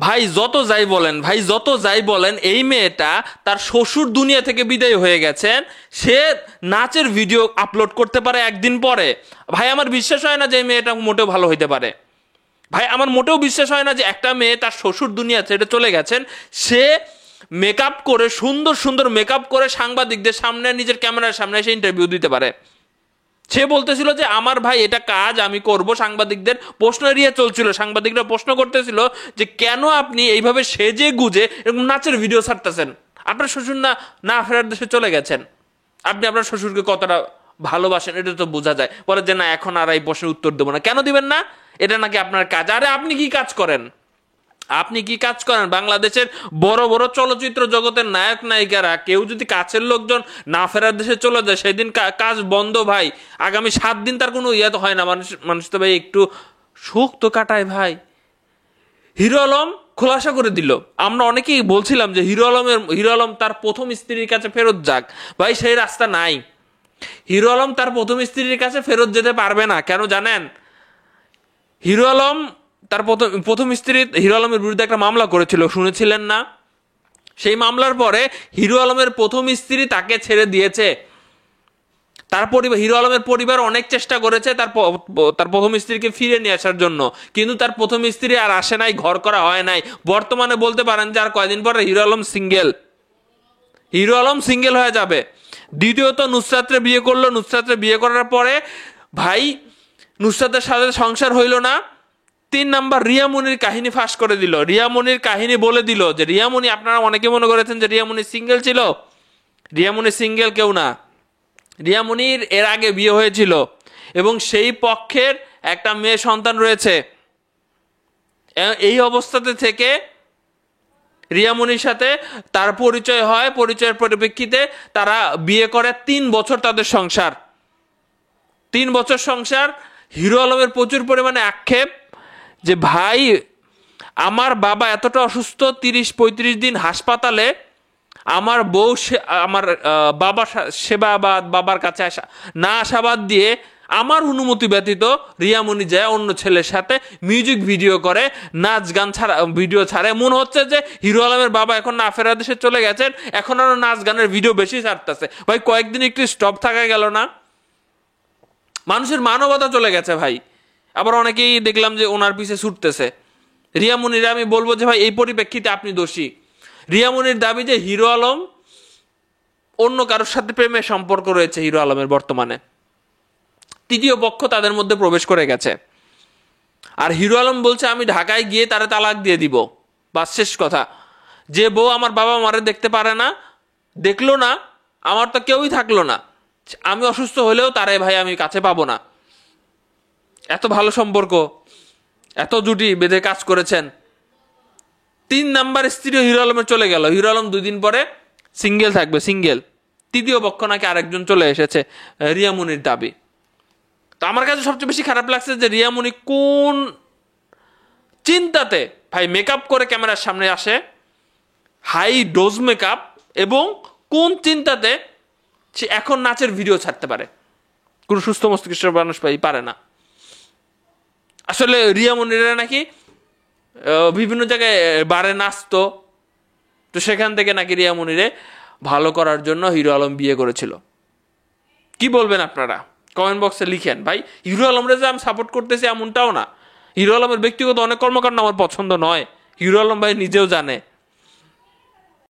ভাই যত যাই বলেন, ভাই যত যাই বলেন, এই মেয়েটা তার শ্বশুর দুনিয়া থেকে বিদায় হয়ে গেছেন, সে নাচের ভিডিও আপলোড করতে পারে একদিন পরে। ভাই আমার বিশ্বাস হয় না যে এই মেয়েটা মোটেও ভালো হইতে পারে। ভাই আমার মোটেও বিশ্বাস হয় না যে একটা মেয়ে তার শ্বশুর দুনিয়া ছেড়ে চলে গেছেন, সে মেকআপ করে, সুন্দর সুন্দর মেকআপ করে সাংবাদিকদের সামনে, নিজের ক্যামেরার সামনে এসে ইন্টারভিউ দিতে পারে। সে বলতেছিল যে আমার ভাই এটা কাজ আমি করব, সাংবাদিকদের প্রশ্ন এড়িয়ে চলছিল, সাংবাদিকরা প্রশ্ন করতেছিল যে কেন আপনি এইভাবে সেজে গুজে এরকম নাচের ভিডিও ছাড়তেছেন, আপনার শ্বশুর না না ফেরার দেশে চলে গেছেন, আপনি আপনার শ্বশুরকে কতটা ভালোবাসেন এটা তো বোঝা যায়। বলে যে না এখন আর এই প্রশ্নের উত্তর দেবো না। কেন দিবেন না? এটা নাকি আপনার কাজ। আরে আপনি কি কাজ করেন? আপনি কি কাজ করেন? বাংলাদেশের বড় বড় চলচ্চিত্র জগতের নায়ক নায়িকারা কেউ যদি কাছের লোকজন না ফেরার দেশে চলে যায়, সেদিন কাজ বন্ধ ভাই। আগামী 7 দিন তার কোনো ইয়ে তো হয় না। মানুষ মানুষ তো ভাই একটু সুখ তো কাটায় ভাই। হিরো আলম খোলাসা করে দিল। আমরা অনেকেই বলছিলাম যে হিরো আলম তার প্রথম স্ত্রীর কাছে ফেরত যাক। ভাই সেই রাস্তা নাই। হিরো আলম তার প্রথম স্ত্রীর কাছে ফেরত যেতে পারবে না। কেন জানেন? হিরো আলম তার প্রথম স্ত্রী হিরো আলমের বিরুদ্ধে একটা মামলা করেছিল, শুনেছিলেন না? সেই মামলার পরে হিরো আলমের প্রথম স্ত্রী তাকে ছেড়ে দিয়েছে। তার পরিবার, হিরো আলমের পরিবার অনেক চেষ্টা করেছে তার প্রথম স্ত্রীকে ফিরে নিয়ে আসার জন্য, কিন্তু তার প্রথম স্ত্রী আর আসে নাই, ঘর করা হয় নাই। বর্তমানে বলতে পারেন যে আর কয়দিন পরে হিরো আলম সিঙ্গেল হয়ে যাবে। দ্বিতীয়ত নুসরাতরে বিয়ে করলো। নুসরাতরে বিয়ে করার পরে ভাই নুসরাতের সাথে সংসার হইল না। 3 নাম্বার, রিয়ামনির কাহিনী ফাঁস করে দিল। রিয়ামনির কাহিনী বলে দিল যে রিয়ামনি, আপনারা অনেকে মনে করেছেন যে রিয়ামনি সিঙ্গেল ছিল। রিয়ামনি সিঙ্গেল কেউ না। রিয়ামনির এর আগে বিয়ে হয়েছিল এবং সেই পক্ষের একটা মেয়ে সন্তান রয়েছে। এই অবস্থাতে থেকে রিয়ামনির সাথে তার পরিচয় হয়। পরিচয়ের পরিপ্রেক্ষিতে তারা বিয়ে করে। 3 বছর তাদের সংসার। 3 বছর সংসার। হিরো আলমের প্রচুর পরিমাণে আক্ষেপ যে ভাই আমার বাবা এতটা অসুস্থ, 30-35 দিন হাসপাতালে, আমার বউ আমার বাবার সেবাবাদ, বাবার কাছে না আশাবাদ দিয়ে আমার অনুমতি ব্যতীত রিয়ামনি যায় অন্য ছেলের সাথে মিউজিক ভিডিও করে, নাচ গান ছাড়া ভিডিও ছাড়ে। মনে হচ্ছে যে হিরো আলমের বাবা এখন না ফেরা দেশে চলে গেছেন, এখন আরো নাচ গানের ভিডিও বেশি ছাড়তেছে। ভাই কয়েকদিন একটু স্টপ থাকা গেল না? মানুষের মানবতা চলে গেছে ভাই। আবার অনেকেই দেখলাম যে ওনার পিছে ছুটতেছে। রিয়ামনির আমি বলবো যে ভাই এই পরিপ্রেক্ষিতে আপনি দোষী। রিয়ামনির দাবি যে হিরো আলম অন্য কারোর সাথে প্রেমের সম্পর্ক রয়েছে হিরো আলমের বর্তমানে, তৃতীয় পক্ষ তাদের মধ্যে প্রবেশ করে গেছে। আর হিরো আলম বলছে আমি ঢাকায় গিয়ে তারা তালাক দিয়ে দিব, বাস শেষ কথা। যে বউ আমার বাবা মারে দেখতে পারে না, দেখলো না, আমার তো কেউই থাকলো না, আমি অসুস্থ হলেও তারে ভাই আমি কাছে পাবো না। এত ভালো সম্পর্ক, এত জুটি বেঁধে কাজ করেছেন। 3 নাম্বার স্ত্রী হিরো আলমের চলে গেল। হিরো আলম 2 দিন পরে সিঙ্গেল থাকবে, সিঙ্গেল। তৃতীয় পক্ষ নাকি আরেকজন চলে এসেছে, রিয়ামনির দাবি। তো আমার কাছে সবচেয়ে বেশি খারাপ লাগছে যে রিয়ামনি কোন চিন্তাতে ভাই মেকআপ করে ক্যামেরার সামনে আসে, হাই ডোজ মেকআপ, এবং কোন চিন্তাতে সে এখন নাচের ভিডিও ছাড়তে পারে। কোনো সুস্থ মস্তিষ্কের মানুষ পারে না। আসলে রিয়ামনিরা নাকি বিভিন্ন জায়গায় বারে নাচতো, তো সেখান থেকে নাকি রিয়ামনিরে ভালো করার জন্য হিরো আলম বিয়ে করেছিল। কি বলবেন আপনারা? কমেন্ট বক্সে লিখেন। ভাই হিরো আলমরে যে আমি সাপোর্ট করতেছি এমনটাও না। হিরো আলমের ব্যক্তিগত অনেক কর্মকাণ্ড আমার পছন্দ নয়, হিরো আলম ভাই নিজেও জানে।